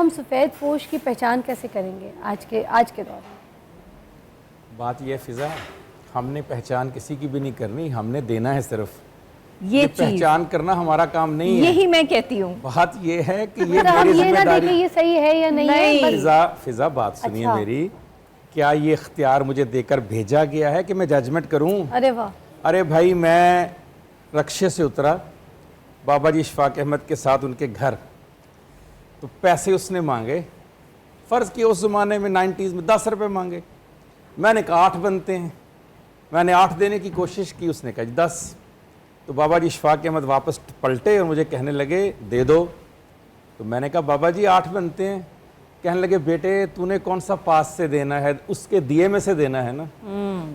हम सफ़ेद पोश की पहचान कैसे करेंगे आज के दौर में? बात यह फिजा, हमने पहचान किसी की भी नहीं करनी, हमने देना है सिर्फ। ये पहचान करना हमारा काम नहीं है। यही मैं कहती हूँ। बात ये है कि ये हम मेरी ये ना जिम्मेदारी। देखें ये सही है या नहीं है। फिजा बात सुनिए अच्छा। मेरी, क्या ये इख्तियार मुझे देकर भेजा गया है कि मैं जजमेंट करूं? अरे वाह। अरे भाई, मैं रक्शे से उतरा बाबा जी इशफाक अहमद के साथ उनके घर, तो पैसे उसने मांगे। फ़र्ज़ किया उस ज़माने में 90s में 10 रुपये मांगे। मैंने कहा 8 बनते हैं। मैंने 8 देने की कोशिश की, उसने कहा 10। तो बाबा जी इशफाक अहमद वापस पलटे और मुझे कहने लगे दे दो। तो मैंने कहा बाबा जी 8 बनते हैं। कहने लगे बेटे तूने कौन सा पास से देना है, उसके दिए में से देना है ना।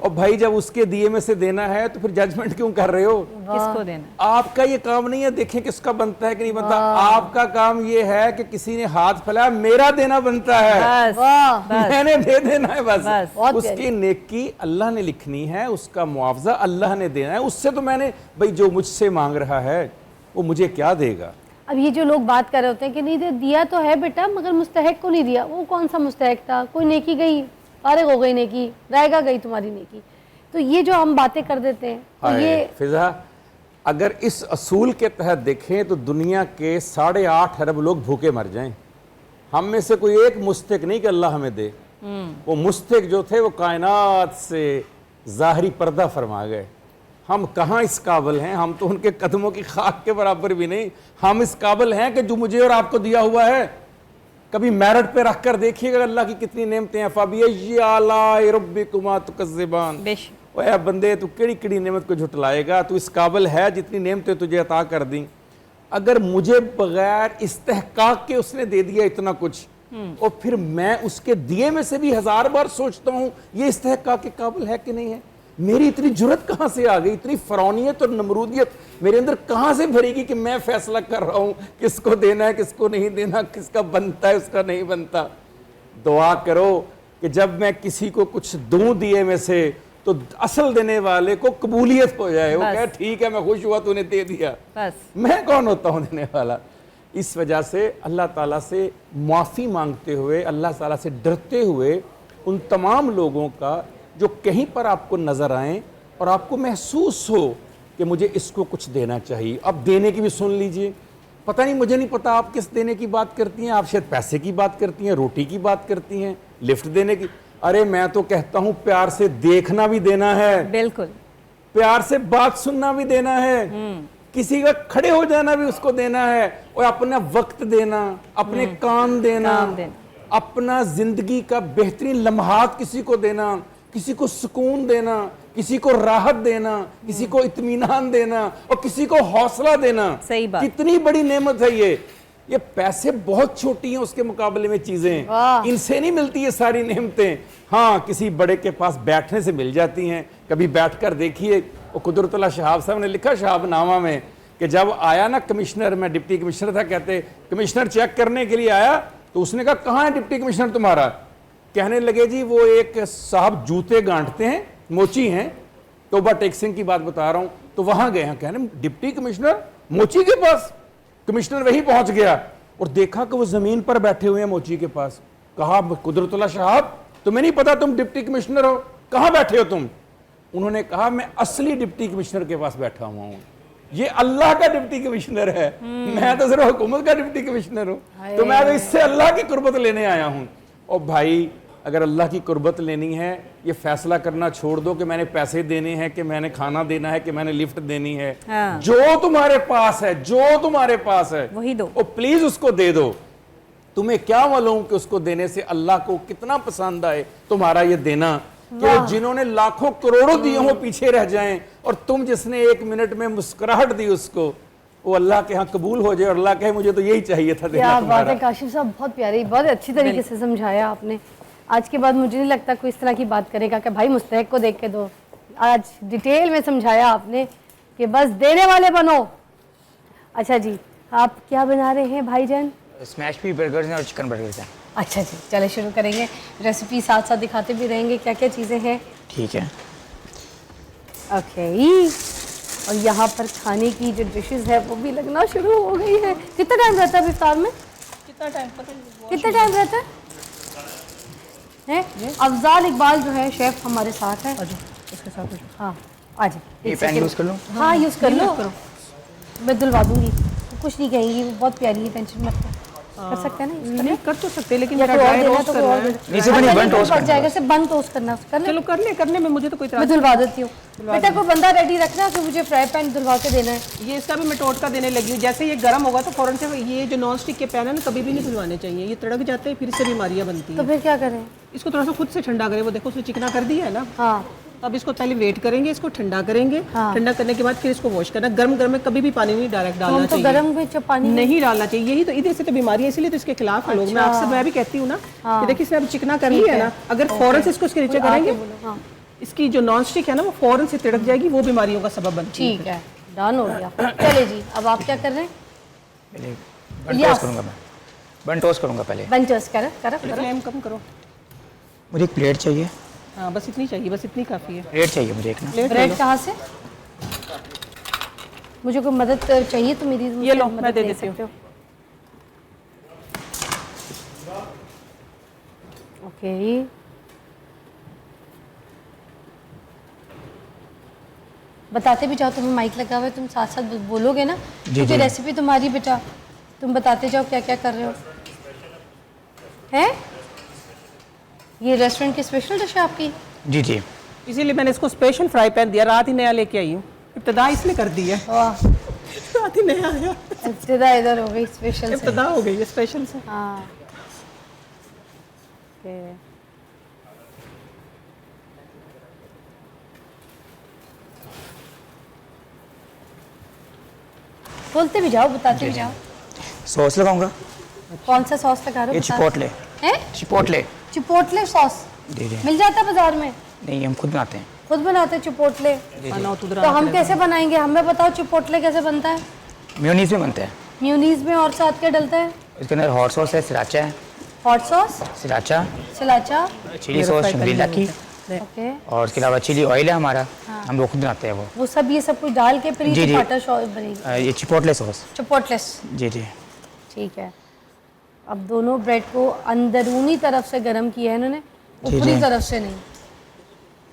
और भाई जब उसके दिए में से देना है तो फिर जजमेंट क्यों कर रहे हो? किसको देना? आपका ये काम नहीं है देखें किसका बनता है कि नहीं बनता। आपका काम ये है कि किसी ने हाथ फैलाया, मेरा देना बनता है, बस, मैंने दे देना है बस। बहुत उसकी नेकी अल्लाह ने लिखनी है, उसका मुआवजा अल्लाह ने देना है। उससे तो मैंने भाई जो मुझसे मांग रहा है वो मुझे क्या देगा। अब ये जो लोग बात कर रहे होते हैं कि नहीं दिया तो है बेटा मगर मुस्तहक को नहीं दिया, वो कौन सा मुस्तहक था? कोई नेकी गई, फारिग हो गई नेकी, रहेगा गई तुम्हारी नेकी। तो ये जो हम बातें कर देते हैं तो ये फिजा, अगर इस असूल के तहत देखें तो दुनिया के 8.5 अरब लोग भूखे मर जाएं, हम में से कोई एक मुस्तहक नहीं कि अल्लाह हमें दे। वो मुस्तहक जो थे वो कायनात से ज़ाहरी पर्दा फरमा गए। हम कहाँ इस काबिल हैं, हम तो उनके कदमों की खाक के बराबर भी नहीं। हम इस काबिल हैं कि जो मुझे और आपको दिया हुआ है, कभी मेरिट पे रख कर देखिएगा अल्लाह की कितनी नेमतें हैं। फ़बिअय्यि आलाइ रब्बिकुमा तुकज़्ज़िबान। ओए बंदे तू केड़ी केड़ी नेमत को झुटलाएगा, तू इस काबिल है जितनी नेमतें तुझे अता कर दी। अगर मुझे बगैर इस्तेहकाक के उसने दे दिया इतना कुछ, और फिर मैं उसके दिए में से भी 1000 बार सोचता हूँ ये इस्तेहकाक के काबिल है कि नहीं है। मेरी इतनी जुर्रत कहाँ से आ गई, इतनी फरौनियत और नमरूदियत मेरे अंदर कहाँ से भरेगी कि मैं फैसला कर रहा हूँ किसको देना है किसको नहीं देना, किसका बनता है उसका नहीं बनता। दुआ करो कि जब मैं किसी को कुछ दूं दिए में से तो असल देने वाले को कबूलियत हो जाए, वो कहे ठीक है मैं खुश हुआ तूने दे दिया, बस। मैं कौन होता हूँ देने वाला? इस वजह से अल्लाह ताला से माफ़ी मांगते हुए, अल्लाह ताला से डरते हुए उन तमाम लोगों का जो कहीं पर आपको नजर आए और आपको महसूस हो कि मुझे इसको कुछ देना चाहिए। अब देने की भी सुन लीजिए। पता नहीं, मुझे नहीं पता आप किस देने की बात करती हैं। आप शायद पैसे की बात करती हैं, रोटी की बात करती हैं, लिफ्ट देने की। अरे मैं तो कहता हूं प्यार से देखना भी देना है, बिल्कुल प्यार से बात सुनना भी देना है, किसी का खड़े हो जाना भी उसको देना है, और अपना वक्त देना, अपने काम देना, अपना जिंदगी का बेहतरीन लम्हात किसी को देना, किसी को सुकून देना, किसी को राहत देना, किसी को इत्मीनान देना और किसी को हौसला देना। सही बात। कितनी बड़ी नेमत है ये पैसे बहुत छोटी हैं उसके मुकाबले में चीजें, इनसे नहीं मिलती ये सारी नेमतें। हाँ, किसी बड़े के पास बैठने से मिल जाती हैं। कभी बैठकर देखिए, और कुदरतुल्लाह शहाब साहब ने लिखा शहाबनामा में कि जब आया ना कमिश्नर, मैं डिप्टी कमिश्नर था, कहते कमिश्नर चेक करने के लिए आया, तो उसने कहा कहाँ है डिप्टी कमिश्नर तुम्हारा? कहने लगे जी वो एक साहब जूते गांठते हैं, मोची हैं, तोबा टेक्सिंग की बात बता रहा हूं, तो वहां गए हैं। कहने डिप्टी कमिश्नर मोची के पास? कमिश्नर वहीं पहुंच गया और देखा कि वो जमीन पर बैठे हुए हैं मोची के पास। कहा कुदरतुल्लाह साहब तुम्हें नहीं पता तुम डिप्टी कमिश्नर हो, कहां बैठे हो तुम? उन्होंने कहा मैं असली डिप्टी कमिश्नर के पास बैठा हुआ हूं, ये अल्लाह का डिप्टी कमिश्नर है, मैं तो सिर्फ हुकूमत का डिप्टी कमिश्नर हूं, तो मैं तो इससे अल्लाह की कुर्बत लेने आया हूं। और भाई अगर अल्लाह की कुर्बत लेनी है, ये फैसला करना छोड़ दो कि मैंने पैसे देने हैं, कि मैंने खाना देना है, कि मैंने लिफ्ट देनी है। हाँ। जो तुम्हारे पास है, जो तुम्हारे पास है वही दो, और प्लीज उसको दे दो। तुम्हें क्या मालूम कि उसको देने से अल्लाह को कितना पसंद आए तुम्हारा ये देना, कि जिन्होंने लाखों करोड़ों दिए हो पीछे रह जाएं, और तुम जिसने 1 मिनट में मुस्कुराहट दी उसको, वो अल्लाह के यहाँ कबूल हो जाए और अल्लाह कहे मुझे तो यही चाहिए था। क्या बात है काशिफ साहब, बहुत प्यारी, बहुत अच्छी तरीके से समझाया आपने। आज के बाद मुझे नहीं लगता कोई इस तरह की बात करेगा कि भाई मुस्तहक को देख के दो। आज डिटेल में समझाया आपने कि बस देने वाले बनो। अच्छा जी, आप क्या बना रहे हैं भाईजान? स्मैश पी बर्गर्स हैं और चिकन बर्गर्स हैं। अच्छा जी, चले शुरू करेंगे। रेसिपी साथ साथ दिखाते भी रहेंगे क्या क्या चीज़ें हैं। ठीक है। ओके, और यहाँ पर खाने की जो डिशेस है वो भी लगना शुरू हो गई है। कितना टाइम रहता है इफ्तार में? कितना टाइम पता नहीं। कितना टाइम रहता है? अफजाल इकबाल जो है शेफ हमारे साथ है। इसके साथ हो जाओ। हाँ आ जाए। ये पेन यूज़ कर लूँ? हाँ यूज़ कर लो, मैं धुलवा दूंगी, कुछ नहीं कहेंगी, वो बहुत प्यारी है, टेंशन मत लो। कर सकते हैं ना यूज़ नहीं कर तो सकते, लेकिन या मेरा कोई और ड्राई देना रोस्ट तो कोई करना और है। दे दो। नीचे बनी बन टोस्ट पक करना जाएगा, सिर्फ बन टोस्ट करना कर ले। चलो करने में मुझे तो कोई मैं इतराज धुलवा देती हूँ। बेटा कोई बंदा रेडी रखना कि मुझे फ्राई पैन धुलवा के देना है। नहीं। ये इसका भी मैं टोटका देने लगी हूँ। जैसे ये गर्म होगा तो फौरन से ये जो नॉन स्टिक के पैन है ना, कभी भी नहीं धुलवाने चाहिए, ये तड़क जाते हैं, फिर इससे बीमारियाँ बनती तो हैं। फिर क्या करें? इसको थोड़ा सा खुद से ठंडा करें। वो देखो उसने चिकना कर दिया है ना, हाँ अब इसको पहले वेट करेंगे, इसको ठंडा करेंगे। हाँ। ठंडा करने के बाद फिर इसको वॉश करना। गर्म गर्म में कभी भी पानी नहीं डायरेक्ट तो डालना हम तो चाहिए, गर्म में जब पानी नहीं डालना चाहिए। यही तो इधर से तो बीमारी है, इसलिए तो इसके खिलाफ है लोग। मैं अक्सर मैं भी कहती हूँ ना कि देखिए इसने अब चिकना कर लिया है ना, अगर फौरन से इसको इसके नीचे करेंगे, हाँ इसकी जो नॉन स्टिक है ना वो फौरन से तिड़क जाएगी, वो बीमारियों का सबब बनती है। ठीक है, डन हो गया। चले जी, अब आप क्या कर रहे हैं? पहले बन टोस्ट करूँगा मैं, बन टोस्ट करूँगा पहले। बन टोस्ट करो करो करो। फ्लेम कम करो। मुझे एक प्लेट चाहिए, हाँ बस इतनी चाहिए, बस इतनी काफ़ी है। प्लेट चाहिए मुझे एक ना। प्लेट ले ब्रेड लो। कहाँ से? मुझे कोई मदद चाहिए तो मेरी ये लो, मुझसे मैं मदद दे ले देती हूँ। सकते हो। ओके बताते भी जाओ, तुम्हें माइक लगा हुआ है, तुम साथ साथ बोलोगे ना, क्योंकि जी। रेसिपी तुम्हारी बेटा, तुम बताते जाओ क्या क्या कर रहे हो। है ये रेस्टोरेंट की स्पेशल डिश है आपकी? जी जी। इसीलिए मैंने इसको स्पेशल फ्राई पैन दिया, रात ही नया लेके आई हूँ। इब्तदा इसने कर दी है, वाह, रात ही नया आया, इब्तिदा इधर हो गई स्पेशल से। इब्तदा हो गई है स्पेशल से। हाँ ओके। बोलते भी जाओ, बताते भी जाओ। सॉस लगाऊंगा, कौन सा सॉस लगा रहे ये हो? बता- चिपोटले, हैं? चिपोटले। चिपोटले सॉस जी जी। मिल जाता है बाजार में? नहीं हम खुद बनाते हैं। खुद बनाते हैं चिपोटले? खाना तो तो हम कैसे बनाएंगे? हमें बताओ चिपोटले कैसे बनता है? मेयोनीज में बनते हैं, म्यूनीज में और साथ क्या डलता है? इसके अंदर हॉट सॉस है, सिराचा है, hot sauce, sriracha, sriracha, chilli sauce Shimla की, ओके। और इसके अलावा चिली ऑयल है हमारा, हम लोग खुद बनाते हैं वो। वो सब ये सब कुछ डाल के फिर जी, ये जी। टमाटर सॉस बनेगी, ये चिपोटले सॉस। चिपोटलेस। जी जी। ठीक है। अब दोनों ब्रेड को अंदरूनी तरफ से गर्म किया है इन्होंने, जी, ऊपरी जी। तरफ से नहीं।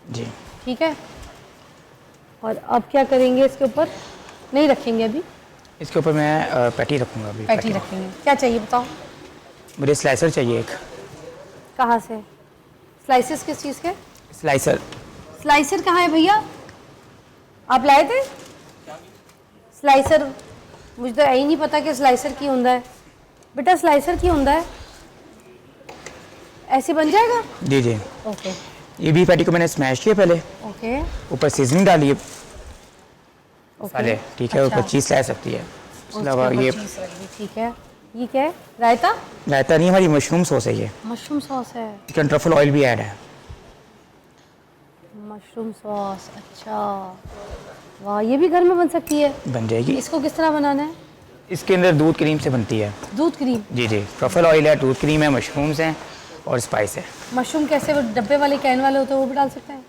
जी ठीक है। और अब क्या करेंगे? इसके ऊपर नहीं रखेंगे अभी, इसके ऊपर मैं पैटी रखूँगा अभी। पैटी रखेंगे। क्या चाहिए बताओ? मुझे स्लाइसर चाहिए एक। कहाँ से? स्लाइसेस किस चीज़ के? स्लाइसर। स्लाइसर कहाँ है भैया? आप लाए थे स्लाइसर? मुझे तो यही नहीं पता कि स्लाइसर की ਹੁੰਦਾ है। बेटा स्लाइसर की ਹੁੰਦਾ है, ऐसे बन जाएगा? जी जी। ओके ये भी पैटी को मैंने स्मैश किया पहले, ओके ऊपर सीजनिंग डाली है ओके। पहले, ठीक है। ऊपर अच्छा। चीज़ स्लाइस सकती है। उसके अलावा उसके ऊपर ये चीज़ रख दी, ठीक है। ये क्या है? रायता? रायता नहीं, हमारी मशरूम सॉस है ये। मशरूम सॉस है। चिकन ट्रफल ऑयल भी ऐड है। मशरूम सॉस, अच्छा वाह, ये भी घर में बन सकती है। बन जाएगी। इसको किस तरह बनाना है? इसके अंदर दूध क्रीम से बनती है। दूध क्रीम? जी जी। ट्रफल ऑयल है, दूध क्रीम है, मशरूम्स हैं और स्पाइस है। मशरूम कैसे? वो डब्बे वाले कैन वाले होते हैं वो भी डाल सकते हैं?